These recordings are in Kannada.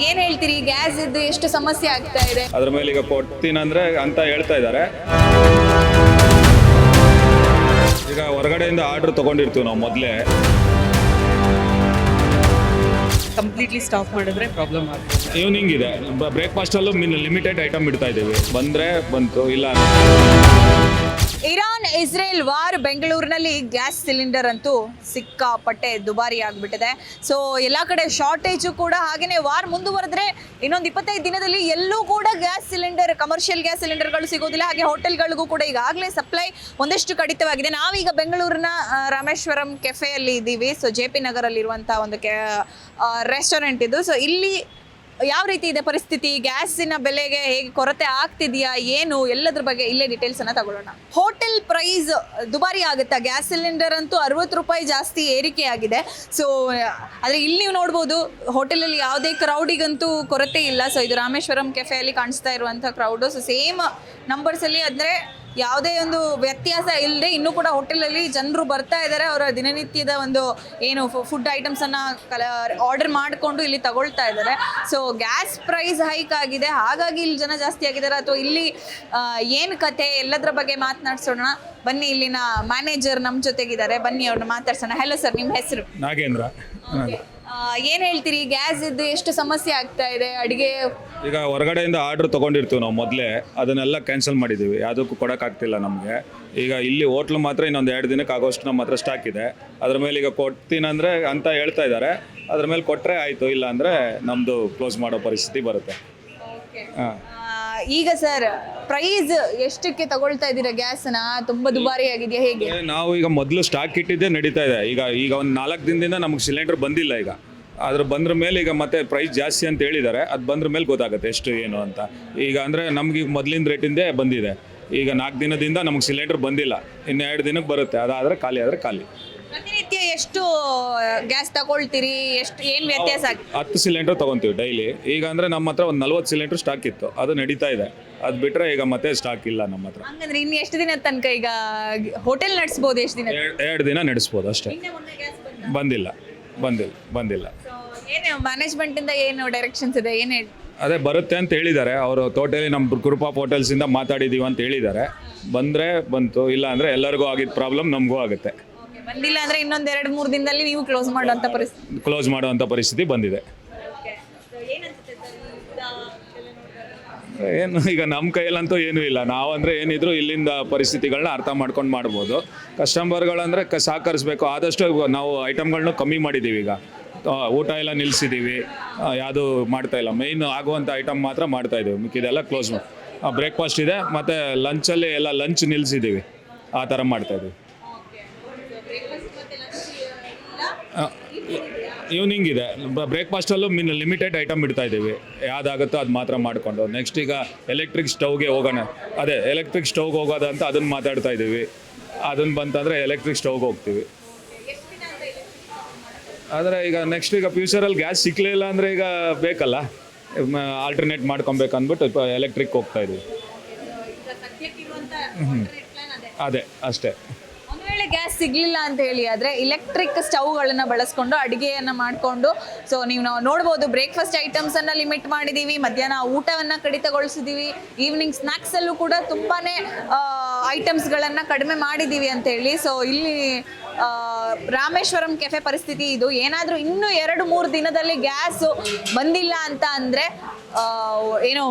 ಏನ್ ಹೇಳ್ತೀರಿ, ಗ್ಯಾಸ್ ಇದ್ದು ಎಷ್ಟು ಸಮಸ್ಯೆ ಆಗ್ತಾ ಇದೆ? ಅದ್ರ ಮೇಲೆ ಈಗ ಕೊಡ್ತೀನಂದ್ರೆ ಅಂತ ಹೇಳ್ತಾ ಇದ್ದಾರೆ. ಈಗ ಹೊರಗಡೆಯಿಂದ ಆರ್ಡರ್ ತಗೊಂಡಿರ್ತೀವಿ ನಾವು ಮೊದಲೇ. ಕಂಪ್ಲೀಟ್ಲಿ ಸ್ಟಾಪ್ ಮಾಡಿದ್ರೆ ಪ್ರಾಬ್ಲಮ್ ಆಗುತ್ತೆ. ಈವ್ನಿಂಗ್ ಇದೆ, ಬ್ರೇಕ್ಫಾಸ್ಟಲ್ಲೂ ಲಿಮಿಟೆಡ್ ಐಟಮ್ ಇಡ್ತಾ ಇದ್ದೀವಿ. ಬಂದರೆ ಬಂತು, ಇಲ್ಲ ಇರಾನ್ ಇಸ್ರೇಲ್ ವಾರ್ ಬೆಂಗಳೂರಿನಲ್ಲಿ ಗ್ಯಾಸ್ ಸಿಲಿಂಡರ್ ಅಂತೂ ಸಿಕ್ಕಾಪಟ್ಟೆ ದುಬಾರಿ ಆಗಿಬಿಟ್ಟಿದೆ. ಸೊ ಎಲ್ಲ ಕಡೆ ಶಾರ್ಟೇಜು ಕೂಡ, ಹಾಗೆಯೇ ವಾರ್ ಮುಂದುವರೆದ್ರೆ ಇನ್ನೊಂದು 25 ದಿನದಲ್ಲಿ ಎಲ್ಲೂ ಕೂಡ ಗ್ಯಾಸ್ ಸಿಲಿಂಡರ್, ಕಮರ್ಷಿಯಲ್ ಗ್ಯಾಸ್ ಸಿಲಿಂಡರ್ಗಳು ಸಿಗೋದಿಲ್ಲ. ಹಾಗೆ ಹೋಟೆಲ್ಗಳಿಗೂ ಕೂಡ ಈಗಾಗಲೇ ಸಪ್ಲೈ ಒಂದಷ್ಟು ಕಡಿತವಾಗಿದೆ. ನಾವೀಗ ಬೆಂಗಳೂರಿನ ರಾಮೇಶ್ವರಂ ಕೆಫೆಯಲ್ಲಿ ಇದ್ದೀವಿ. ಸೊ JP ನಗರಲ್ಲಿರುವಂಥ ಒಂದು ರೆಸ್ಟೋರೆಂಟ್ ಇದು. ಸೊ ಇಲ್ಲಿ ಯಾವ ರೀತಿ ಇದೆ ಪರಿಸ್ಥಿತಿ, ಗ್ಯಾಸಿನ ಬೆಲೆಗೆ ಹೇಗೆ ಕೊರತೆ ಆಗ್ತಿದೆಯಾ, ಏನು ಎಲ್ಲದ್ರ ಬಗ್ಗೆ ಇಲ್ಲೇ ಡೀಟೇಲ್ಸ್ ಅನ್ನ ತಗೊಳ್ಳೋಣ. ಹೋಟೆಲ್ ಪ್ರೈಸ್ ದುಬಾರಿ ಆಗುತ್ತಾ? ಗ್ಯಾಸ್ ಸಿಲಿಂಡರ್ ಅಂತೂ 60 ರೂಪಾಯಿ ಜಾಸ್ತಿ ಏರಿಕೆ ಆಗಿದೆ. ಸೊ ಆದರೆ ಇಲ್ಲಿ ನೀವು ನೋಡ್ಬೋದು, ಹೋಟೆಲಲ್ಲಿ ಯಾವುದೇ ಕ್ರೌಡಿಗಂತೂ ಕೊರತೆ ಇಲ್ಲ. ಸೊ ಇದು ರಾಮೇಶ್ವರಂ ಕೆಫೆಯಲ್ಲಿ ಕಾಣಿಸ್ತಾ ಇರುವಂಥ ಕ್ರೌಡು. ಸೊ ಸೇಮ್ ನಂಬರ್ಸಲ್ಲಿ, ಅಂದರೆ ಯಾವುದೇ ಒಂದು ವ್ಯತ್ಯಾಸ ಇಲ್ಲದೆ ಇನ್ನೂ ಕೂಡ ಹೋಟೆಲಲ್ಲಿ ಜನರು ಬರ್ತಾ ಇದ್ದಾರೆ. ಅವರ ದಿನನಿತ್ಯದ ಒಂದು ಏನು ಫುಡ್ ಐಟಮ್ಸನ್ನು ಆರ್ಡರ್ ಮಾಡಿಕೊಂಡು ಇಲ್ಲಿ ತಗೊಳ್ತಾ ಇದ್ದಾರೆ. ಸೊ ಗ್ಯಾಸ್ ಪ್ರೈಸ್ ಹೈಕ್ ಆಗಿದೆ, ಹಾಗಾಗಿ ಇಲ್ಲಿ ಜನ ಜಾಸ್ತಿ ಆಗಿದ್ದಾರೆ ಅಥವಾ ಇಲ್ಲಿ ಏನು ಕತೆ ಎಲ್ಲದರ ಬಗ್ಗೆ ಮಾತನಾಡ್ಸೋಣ. ಬನ್ನಿ, ಇಲ್ಲಿನ ಮ್ಯಾನೇಜರ್ ನಮ್ಮ ಜೊತೆಗಿದ್ದಾರೆ, ಬನ್ನಿ ಅವ್ರನ್ನ ಮಾತಾಡ್ಸೋಣ. ಹೆಲೋ ಸರ್, ನಿಮ್ಮ ಹೆಸರು? ನಾಗೇಂದ್ರ. ಏನು ಹೇಳ್ತೀರಿ, ಗ್ಯಾಸ್ ಇದ್ದು ಎಷ್ಟು ಸಮಸ್ಯೆ ಆಗ್ತಾ ಇದೆ ಅಡುಗೆ? ಈಗ ಹೊರಗಡೆಯಿಂದ ಆರ್ಡರ್ ತೊಗೊಂಡಿರ್ತೀವಿ ನಾವು ಮೊದಲೇ, ಅದನ್ನೆಲ್ಲ ಕ್ಯಾನ್ಸಲ್ ಮಾಡಿದ್ದೀವಿ. ಯಾವುದಕ್ಕೂ ಕೊಡೋಕ್ಕಾಗ್ತಿಲ್ಲ ನಮಗೆ. ಈಗ ಇಲ್ಲಿ ಹೋಟ್ಲು ಮಾತ್ರ ಇನ್ನೊಂದು 2 ದಿನಕ್ಕೆ ಆಗೋಷ್ಟು ನಮ್ಮ ಹತ್ರ ಸ್ಟಾಕ್ ಇದೆ. ಅದ್ರ ಮೇಲೆ ಈಗ ಕೊಡ್ತೀನಂದರೆ ಅಂತ ಹೇಳ್ತಾ ಇದ್ದಾರೆ. ಅದ್ರ ಮೇಲೆ ಕೊಟ್ಟರೆ ಆಯಿತು, ಇಲ್ಲ ಅಂದರೆ ನಮ್ಮದು ಕ್ಲೋಸ್ ಮಾಡೋ ಪರಿಸ್ಥಿತಿ ಬರುತ್ತೆ. ಹಾಂ, ಈಗ ಸರ್ ಪ್ರೈಸ್ ಎಷ್ಟಕ್ಕೆ ತಗೊಳ್ತಾ ಇದ್ದೀರಾ ಗ್ಯಾಸ್ನ? ತುಂಬ ದುಬಾರಿ ಆಗಿದೆಯಾ, ಹೇಗೆ? ನಾವು ಈಗ ಮೊದಲು ಸ್ಟಾಕ್ ಇಟ್ಟಿದ್ದೇ ನಡೀತಾ ಇದೆ. ಈಗ ಒಂದು 4 ದಿನದಿಂದ ನಮಗೆ ಸಿಲಿಂಡರ್ ಬಂದಿಲ್ಲ. ಈಗ ಅದ್ರ ಬಂದ್ರ ಮೇಲೆ ಈಗ ಮತ್ತೆ ಪ್ರೈಸ್ ಜಾಸ್ತಿ ಅಂತ ಹೇಳಿದ್ದಾರೆ. ಅದು ಬಂದ್ರ ಮೇಲೆ ಗೊತ್ತಾಗುತ್ತೆ ಎಷ್ಟು ಏನು ಅಂತ. ಈಗ ಅಂದರೆ ನಮ್ಗೆ ಈಗ ಮೊದಲಿನ ರೇಟಿಂದೇ ಬಂದಿದೆ. ಈಗ 4 ದಿನದಿಂದ ನಮಗೆ ಸಿಲಿಂಡರ್ ಬಂದಿಲ್ಲ, ಇನ್ನು 2 ದಿನಕ್ಕೆ ಬರುತ್ತೆ. ಅದಾದರೆ ಖಾಲಿ ಆದರೆ ಖಾಲಿ. ಪ್ರತಿನಿತ್ಯ ಎಷ್ಟು ಗ್ಯಾಸ್ ತಗೊಳ್ತೀರಿ, ಎಷ್ಟು ಏನು ವ್ಯತ್ಯಾಸ ಆಗುತ್ತೆ? 10 ಸಿಲಿಂಡರ್ ತೊಗೊತೀವಿ ಡೈಲಿ. ಈಗ ಅಂದರೆ ನಮ್ಮ ಹತ್ರ ಒಂದು 40 ಸಿಲಿಂಡರ್ ಸ್ಟಾಕ್ ಇತ್ತು, ಅದು ನಡೀತಾ ಇದೆ. ಅದು ಬಿಟ್ಟರೆ ಈಗ ಮತ್ತೆ ಸ್ಟಾಕ್ ಇಲ್ಲ ನಮ್ಮ ಹತ್ರ. ಹಂಗಂದ್ರೆ ಇನ್ನು ಎಷ್ಟು ದಿನ ತನಕ ಈಗ ಹೋಟೆಲ್ ನಡೆಸ್ಬೋದು? ಎಷ್ಟು ದಿನ? 2 ದಿನ ನಡೆಸ್ಬೋದು ಅಷ್ಟೇ. ಬಂದಿಲ್ಲ. ಏನು ಮ್ಯಾನೇಜ್ಮೆಂಟಿಂದ ಏನು ಡೈರೆಕ್ಷನ್ಸ್ ಇದೆ, ಏನು ಹೇಳಿ? ಅದೇ ಬರುತ್ತೆ ಅಂತ ಹೇಳಿದ್ದಾರೆ ಅವರು. ಟೋಟಲಿ ನಮ್ಮ ಗ್ರೂಪ್ ಆಫ್ ಹೋಟೆಲ್ಸಿಂದ ಮಾತಾಡಿದ್ದೀವಿ ಅಂತ ಹೇಳಿದ್ದಾರೆ. ಬಂದರೆ ಬಂತು, ಇಲ್ಲ ಅಂದರೆ ಎಲ್ಲರಿಗೂ ಆಗಿದ್ದ ಪ್ರಾಬ್ಲಮ್ ನಮಗೂ ಆಗುತ್ತೆ. ಬಂದಿಲ್ಲ ಅಂದರೆ ಇನ್ನೊಂದು 2-3 ದಿನದಲ್ಲಿ ನೀವು ಕ್ಲೋಸ್ ಮಾಡುವಂಥ ಪರಿಸ್ಥಿತಿ ಬಂದಿದೆ. ಏನು ಈಗ ನಮ್ಮ ಕೈಯಲ್ಲಂತೂ ಏನೂ ಇಲ್ಲ. ನಾವಂದರೆ ಏನಿದ್ರು ಇಲ್ಲಿಂದ ಪರಿಸ್ಥಿತಿಗಳನ್ನ ಅರ್ಥ ಮಾಡ್ಕೊಂಡು ಮಾಡ್ಬೋದು. ಕಸ್ಟಮರ್ಗಳಂದರೆ ಸಹಕರಿಸ್ಬೇಕು. ಆದಷ್ಟು ನಾವು ಐಟಮ್ಗಳನ್ನೂ ಕಮ್ಮಿ ಮಾಡಿದ್ದೀವಿ. ಈಗ ಊಟ ಎಲ್ಲ ನಿಲ್ಲಿಸಿದ್ದೀವಿ, ಯಾವುದು ಮಾಡ್ತಾಯಿಲ್ಲ. ಮೇಯ್ನ್ ಆಗುವಂಥ ಐಟಮ್ ಮಾತ್ರ ಮಾಡ್ತಾಯಿದ್ದೀವಿ, ಮಿಕ್ಕಿದೆಲ್ಲ ಕ್ಲೋಸ್ ಮಾಡಿ. ಬ್ರೇಕ್ಫಾಸ್ಟ್ ಇದೆ, ಮತ್ತು ಲಂಚಲ್ಲಿ ಎಲ್ಲ ಲಂಚ್ ನಿಲ್ಲಿಸಿದ್ದೀವಿ. ಆ ಥರ ಮಾಡ್ತಾಯಿದ್ದೀವಿ. ಈವ್ನಿಂಗ್ ಇದೆ, ಬ್ರೇಕ್ಫಾಸ್ಟಲ್ಲೂ ಲಿಮಿಟೆಡ್ ಐಟಮ್ ಇಡ್ತಾ ಇದ್ದೀವಿ. ಯಾವುದಾಗುತ್ತೋ ಅದು ಮಾತ್ರ ಮಾಡಿಕೊಂಡು. ನೆಕ್ಸ್ಟ್ ಈಗ ಎಲೆಕ್ಟ್ರಿಕ್ ಸ್ಟವ್ಗೆ ಹೋಗೋಣ. ಅದೇ ಎಲೆಕ್ಟ್ರಿಕ್ ಸ್ಟವ್ಗೆ ಹೋಗೋದಂತ ಅದನ್ನು ಮಾತಾಡ್ತಾ ಇದ್ದೀವಿ. ಅದನ್ನು ಬಂತಂದರೆ ಎಲೆಕ್ಟ್ರಿಕ್ ಸ್ಟವ್ಗೆ ಹೋಗ್ತೀವಿ. ಆದರೆ ಈಗ ನೆಕ್ಸ್ಟ್ ಈಗ ಫ್ಯೂಚರಲ್ಲಿ ಗ್ಯಾಸ್ ಸಿಕ್ಕಲಿಲ್ಲ ಅಂದರೆ ಈಗ ಬೇಕಲ್ಲ, ಆಲ್ಟರ್ನೇಟ್ ಮಾಡ್ಕೊಬೇಕು ಅಂದ್ಬಿಟ್ಟು ಎಲೆಕ್ಟ್ರಿಕ್ ಹೋಗ್ತಾ ಇದ್ದೀವಿ. ಅದೇ ಅಷ್ಟೇ. ಒಂದು ವೇಳೆ ಗ್ಯಾಸ್ ಸಿಗಲಿಲ್ಲ ಅಂತ ಹೇಳಿ ಆದರೆ ಇಲೆಕ್ಟ್ರಿಕ್ ಸ್ಟವ್ಗಳನ್ನು ಬಳಸ್ಕೊಂಡು ಅಡುಗೆಯನ್ನು ಮಾಡಿಕೊಂಡು, ಸೊ ನೀವು ನೋಡ್ಬೋದು ಬ್ರೇಕ್ಫಾಸ್ಟ್ ಐಟಮ್ಸನ್ನು ಲಿಮಿಟ್ ಮಾಡಿದ್ದೀವಿ, ಮಧ್ಯಾಹ್ನ ಊಟವನ್ನು ಕಡಿತಗೊಳಿಸಿದ್ದೀವಿ, ಈವ್ನಿಂಗ್ ಸ್ನ್ಯಾಕ್ಸಲ್ಲೂ ಕೂಡ ತುಂಬಾ ಐಟಮ್ಸ್ಗಳನ್ನು ಕಡಿಮೆ ಮಾಡಿದ್ದೀವಿ ಅಂತೇಳಿ. ಸೊ ಇಲ್ಲಿ ರಾಮೇಶ್ವರಂ ಕೆಫೆ ಪರಿಸ್ಥಿತಿ ಇದು. ಏನಾದರೂ ಇನ್ನೂ 2-3 ದಿನದಲ್ಲಿ ಗ್ಯಾಸು ಬಂದಿಲ್ಲ ಅಂತ ಅಂದರೆ ಏನೋ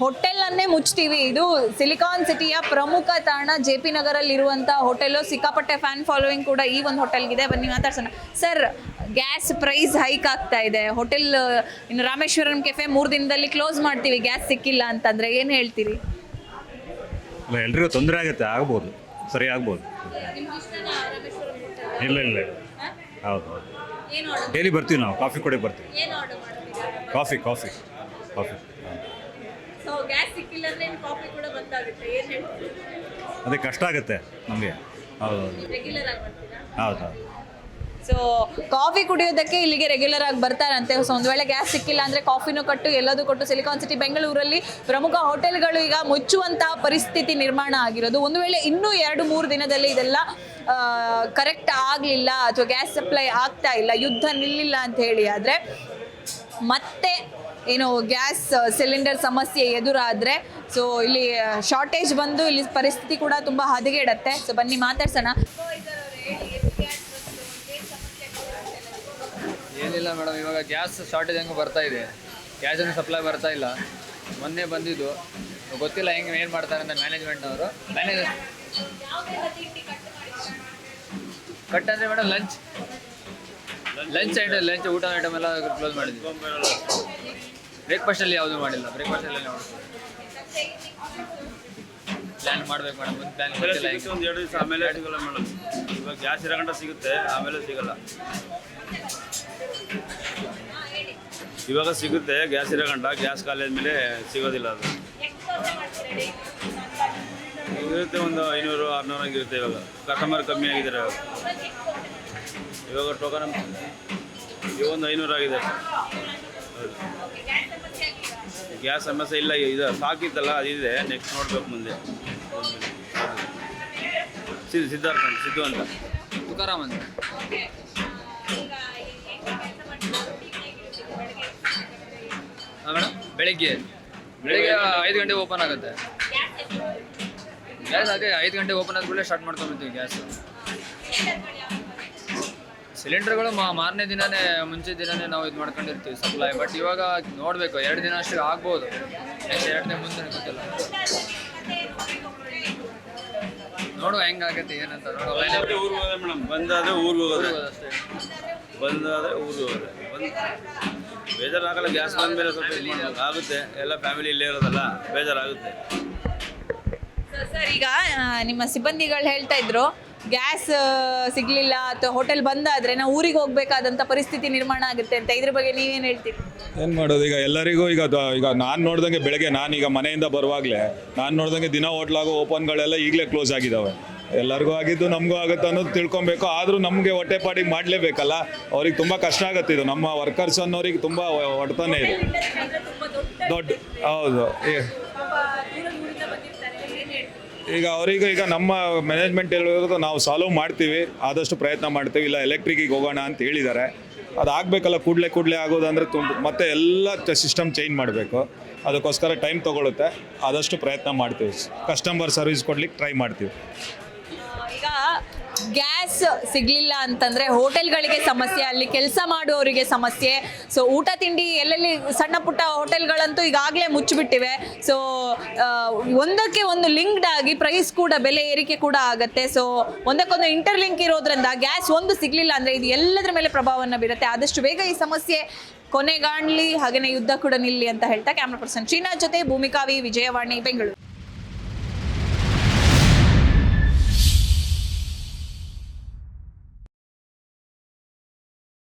ಹೋಟೆಲನ್ನೇ ಮುಚ್ತೀವಿ. ಇದು ಸಿಲಿಕಾನ್ ಸಿಟಿಯ ಪ್ರಮುಖ ತಾಣ JP ನಗರಲ್ಲಿರುವಂಥ ಹೋಟೆಲು. ಸಿಕ್ಕಾಪಟ್ಟೆ ಫ್ಯಾನ್ ಫಾಲೋವಿಂಗ್ ಕೂಡ ಈ ಒಂದು ಹೋಟೆಲ್ಗಿದೆ. ಬನ್ನಿ ಮಾತಾಡ್ಸೋಣ. ಸರ್, ಗ್ಯಾಸ್ ಪ್ರೈಸ್ ಹೈಕ್ ಆಗ್ತಾ ಇದೆ, ಹೋಟೆಲ್ ಇನ್ನು ರಾಮೇಶ್ವರಂ ಕೆಫೆ 3 ದಿನದಲ್ಲಿ ಕ್ಲೋಸ್ ಮಾಡ್ತೀವಿ ಗ್ಯಾಸ್ ಸಿಕ್ಕಿಲ್ಲ ಅಂತಂದರೆ ಏನು ಹೇಳ್ತೀರಿ? ಎಲ್ರಿಗೂ ತೊಂದರೆ ಆಗುತ್ತೆ. ಆಗ್ಬೋದು, ಸರಿ ಆಗ್ಬೋದು. ಇಲ್ಲ ಹೌದು ಡೈಲಿ ಬರ್ತೀವಿ ನಾವು. ಕಾಫಿ ಕೂಡ ಬರ್ತೀವಿ. ಕಾಫಿ. ಅದೇ ಕಷ್ಟ ಆಗುತ್ತೆ ನಮಗೆ. ಹೌದು. ಸೊ ಕಾಫಿ ಕುಡಿಯೋದಕ್ಕೆ ಇಲ್ಲಿಗೆ ರೆಗ್ಯುಲರ್ ಆಗಿ ಬರ್ತಾರಂತೆ. ಸೊ ಒಂದು ವೇಳೆ ಗ್ಯಾಸ್ ಸಿಕ್ಕಿಲ್ಲ ಅಂದರೆ ಕಾಫಿನೂ ಕೊಟ್ಟು ಎಲ್ಲದೂ ಕೊಟ್ಟು ಸಿಲಿಕಾನ್ ಸಿಟಿ ಬೆಂಗಳೂರಲ್ಲಿ ಪ್ರಮುಖ ಹೋಟೆಲ್ಗಳು ಈಗ ಮುಚ್ಚುವಂತಹ ಪರಿಸ್ಥಿತಿ ನಿರ್ಮಾಣ ಆಗಿರೋದು. ಒಂದು ವೇಳೆ ಇನ್ನೂ 2-3 ದಿನದಲ್ಲಿ ಇದೆಲ್ಲ ಕರೆಕ್ಟ್ ಆಗಲಿಲ್ಲ ಅಥವಾ ಗ್ಯಾಸ್ ಸಪ್ಲೈ ಆಗ್ತಾ ಇಲ್ಲ, ಯುದ್ಧ ನಿಲ್ಲಿಲ್ಲ ಅಂತ ಹೇಳಿ ಆದರೆ ಮತ್ತೆ ಏನು ಗ್ಯಾಸ್ ಸಿಲಿಂಡರ್ ಸಮಸ್ಯೆ ಎದುರಾದರೆ ಸೊ ಇಲ್ಲಿ ಶಾರ್ಟೇಜ್ ಬಂದು ಇಲ್ಲಿ ಪರಿಸ್ಥಿತಿ ಕೂಡ ತುಂಬ ಹದಗೆಡುತ್ತೆ. ಸೊ ಬನ್ನಿ ಮಾತಾಡ್ಸೋಣ. ಏನಿಲ್ಲ ಮೇಡಮ್, ಇವಾಗ ಗ್ಯಾಸ್ ಶಾರ್ಟೇಜ್ ಹೆಂಗೆ ಬರ್ತಾ ಇದೆ, ಗ್ಯಾಸನ್ನು ಸಪ್ಲೈ ಬರ್ತಾ ಇಲ್ಲ. ಮೊನ್ನೆ ಬಂದಿದ್ದು ಗೊತ್ತಿಲ್ಲ ಹೆಂಗೆ ಏನು ಮಾಡ್ತಾರೆ ಅಂತ ಮ್ಯಾನೇಜ್ಮೆಂಟ್ನವರು. ಕಟ್ ಅಂದರೆ ಮೇಡಮ್ ಲಂಚ್ ಊಟ ಐಟಮ್ ಎಲ್ಲ ಕ್ಲೋಸ್ ಮಾಡಿದ್ವಿ. ಬ್ರೇಕ್ಫಾಸ್ಟಲ್ಲಿ ಯಾವುದೂ ಮಾಡಿಲ್ಲ. ಬ್ರೇಕ್ಫಾಸ್ಟಲ್ಲಿ ಪ್ಲ್ಯಾನ್ ಮಾಡಬೇಕು ಮೇಡಮ್, ಒಂದು ಪ್ಲ್ಯಾನ್ ಗೊತ್ತಿಲ್ಲ. ಒಂದು 2 ದಿವಸ ಆಮೇಲೆ ಸಿಗಲ್ಲ ಮೇಡಮ್. ಇವಾಗ ಗ್ಯಾಸ್ 2 ಗಂಟೆ ಸಿಗುತ್ತೆ, ಆಮೇಲೆ ಸಿಗಲ್ಲ. ಇವಾಗ ಸಿಗುತ್ತೆ ಗ್ಯಾಸ್ 2 ಗಂಟೆ, ಗ್ಯಾಸ್ ಖಾಲಿ ಆದಮೇಲೆ ಸಿಗೋದಿಲ್ಲ. ಅದು ಇರುತ್ತೆ ಒಂದು 500-600 ಹಂಗಿರುತ್ತೆ. ಇವಾಗ ಕಸ್ಟಮರ್ ಕಮ್ಮಿ ಆಗಿದ್ದಾರೆ. ಇವಾಗ ಟೋಕನ್ ಒಂದು 500 ಆಗಿದೆ. ಗ್ಯಾಸ್ ಸಮಸ್ಯೆ ಇಲ್ಲ, ಇದು ಸಾಕಿತ್ತಲ್ಲ ಅದಿದೆ. ನೆಕ್ಸ್ಟ್ ನೋಡ್ಬೇಕು ಮುಂದೆ. ಸಿದ್ದು ಅಂತ ತುಕಾರಾಮ್ ಅಂತ. ಹಾಂ ಮೇಡಮ್, ಬೆಳಿಗ್ಗೆ 5 ಗಂಟೆಗೆ ಓಪನ್ ಆಗುತ್ತೆ ಗ್ಯಾಸ್. ಹಾಗೆ 5 ಗಂಟೆಗೆ ಓಪನ್ ಆದ್ಮೇಲೆ ಸ್ಟಾರ್ಟ್ ಮಾಡ್ಕೊಂಡ್ಬಿಡ್ತೀವಿ ಗ್ಯಾಸ್. ಸಿಲಿಂಡರ್ಗಳು ಮಾರನೇ ದಿನನೇ, ಮುಂಚೆ ದಿನನೇ ನಾವು ಇದು ಮಾಡ್ಕೊಂಡಿರ್ತೀವಿ ಸಪ್ಲೈ. ಬಟ್ ಇವಾಗ ನೋಡಬೇಕು, 2 ದಿನ ಅಷ್ಟೇ ಆಗ್ಬೋದು. ನೆಕ್ಸ್ಟ್ 2 ದಿನ ಮುಂದೆ ಗೊತ್ತಿಲ್ಲ. ನೋಡುವ ಹೆಂಗಾಗತ್ತೆ ಏನಂತ ನೋಡುವ. ಊರಿಗೆ ಹೋಗೋದೆ ಮೇಡಮ್. ಬಂದಾದರೆ ಊರಿಗೆ ಹೋಗೋದು ಅಷ್ಟೇ. ಬಂದಾದರೆ ಊರಿಗೆ ಹೋಗೋದೆ. ಬೇಜಾರಾಗಲ್ಲ. ಗ್ಯಾಸ್ ಬಂದಮೇಲೆ ಸ್ವಲ್ಪ ಆಗುತ್ತೆ. ಎಲ್ಲ ಫ್ಯಾಮಿಲಿ ಇಲ್ಲೇ ಇರೋದಲ್ಲ, ಬೇಜಾರಾಗುತ್ತೆ. ಸರ್ ಈಗ ನಿಮ್ಮ ಸಿಬ್ಬಂದಿಗಳು ಹೇಳ್ತಾ ಇದ್ರು ಗ್ಯಾಸ್ ಸಿಗ್ಲಿಲ್ಲ ಅಥವಾ ಹೋಟೆಲ್ ಬಂದಾದ್ರೆ ನಾವು ಊರಿಗೆ ಹೋಗ್ಬೇಕಾದಂತ ಪರಿಸ್ಥಿತಿ ನಿರ್ಮಾಣ ಆಗುತ್ತೆ ಅಂತ. ಇದ್ರ ಬಗ್ಗೆ ನೀವೇನು ಹೇಳ್ತೀರಿ? ಏನು ಮಾಡೋದು ಈಗ ಎಲ್ಲರಿಗೂ ಈಗ ನಾನು ನೋಡ್ದಂಗೆ ಬೆಳಗ್ಗೆ ನಾನೀಗ ಮನೆಯಿಂದ ಬರುವಾಗಲೇ ನಾನು ನೋಡ್ದಂಗೆ ದಿನ ಹೋಟ್ಲಾಗೋ ಓಪನ್ಗಳೆಲ್ಲ ಈಗಲೇ ಕ್ಲೋಸ್ ಆಗಿದ್ದಾವೆ. ಎಲ್ಲರಿಗೂ ಆಗಿದ್ದು ನಮಗೂ ಆಗುತ್ತೆ ಅನ್ನೋದು ತಿಳ್ಕೊಬೇಕು. ಆದರೂ ನಮಗೆ ಹೊಟ್ಟೆಪಾಡಿಗೆ ಮಾಡಲೇಬೇಕಲ್ಲ. ಅವ್ರಿಗೆ ತುಂಬ ಕಷ್ಟ ಆಗುತ್ತೆ. ಇದು ನಮ್ಮ ವರ್ಕರ್ಸ್ ಅನ್ನೋರಿಗೆ ತುಂಬ ಹೊಡ್ತಾನೆ ಇದೆ. ದೊಡ್ಡ ಹೌದು. ಈಗ ಅವರಿಗೆ ಈಗ ನಮ್ಮ ಮ್ಯಾನೇಜ್ಮೆಂಟ್ ಹೇಳಿರೋದು ನಾವು ಸಾಲ್ವ್ ಮಾಡ್ತೀವಿ, ಆದಷ್ಟು ಪ್ರಯತ್ನ ಮಾಡ್ತೀವಿ. ಇಲ್ಲ ಎಲೆಕ್ಟ್ರಿಕಿಗೆ ಹೋಗೋಣ ಅಂತ ಹೇಳಿದ್ದಾರೆ. ಅದು ಆಗಬೇಕಲ್ಲ, ಕೂಡಲೇ ಆಗೋದಂದರೆ ಮತ್ತೆ ಎಲ್ಲ ಸಿಸ್ಟಮ್ ಚೇಂಜ್ ಮಾಡಬೇಕು. ಅದಕ್ಕೋಸ್ಕರ ಟೈಮ್ ತೊಗೊಳುತ್ತೆ. ಆದಷ್ಟು ಪ್ರಯತ್ನ ಮಾಡ್ತೀವಿ, ಕಸ್ಟಮರ್ ಸರ್ವಿಸ್ ಕೊಡ್ಲಿಕ್ಕೆ ಟ್ರೈ ಮಾಡ್ತೀವಿ. ಈಗ ಗ್ಯಾಸ್ ಸಿಗ್ಲಿಲ್ಲ ಅಂತಂದ್ರೆ ಹೋಟೆಲ್ಗಳಿಗೆ ಸಮಸ್ಯೆ, ಅಲ್ಲಿ ಕೆಲಸ ಮಾಡುವವರಿಗೆ ಸಮಸ್ಯೆ. ಸೊ ಊಟ ತಿಂಡಿ ಎಲ್ಲೆಲ್ಲಿ ಸಣ್ಣ ಪುಟ್ಟ ಹೋಟೆಲ್ಗಳಂತೂ ಈಗಾಗಲೇ ಮುಚ್ಚಿಬಿಟ್ಟಿವೆ. ಸೊ ಒಂದಕ್ಕೆ ಒಂದು ಲಿಂಕ್ಡ್ ಆಗಿ ಪ್ರೈಸ್ ಕೂಡ, ಬೆಲೆ ಏರಿಕೆ ಕೂಡ ಆಗುತ್ತೆ. ಸೊ ಒಂದಕ್ಕೊಂದು ಇಂಟರ್ಲಿಂಕ್ ಇರೋದ್ರಿಂದ ಗ್ಯಾಸ್ ಒಂದು ಸಿಗ್ಲಿಲ್ಲ ಅಂದ್ರೆ ಇದು ಎಲ್ಲದರ ಮೇಲೆ ಪ್ರಭಾವವನ್ನು ಬೀರುತ್ತೆ. ಆದಷ್ಟು ಬೇಗ ಈ ಸಮಸ್ಯೆ ಕೊನೆಗಾಣಲಿ, ಹಾಗೆಯೇ ಯುದ್ಧ ಕೂಡ ನಿಲ್ಲಿ ಅಂತ ಹೇಳ್ತಾ ಕ್ಯಾಮ್ರಾ ಪರ್ಸನ್ ಶ್ರೀನಾಥ್ ಜೊತೆ ಭೂಮಿಕಾ ವಿ, ವಿಜಯವಾಣಿ, ಬೆಂಗಳೂರು.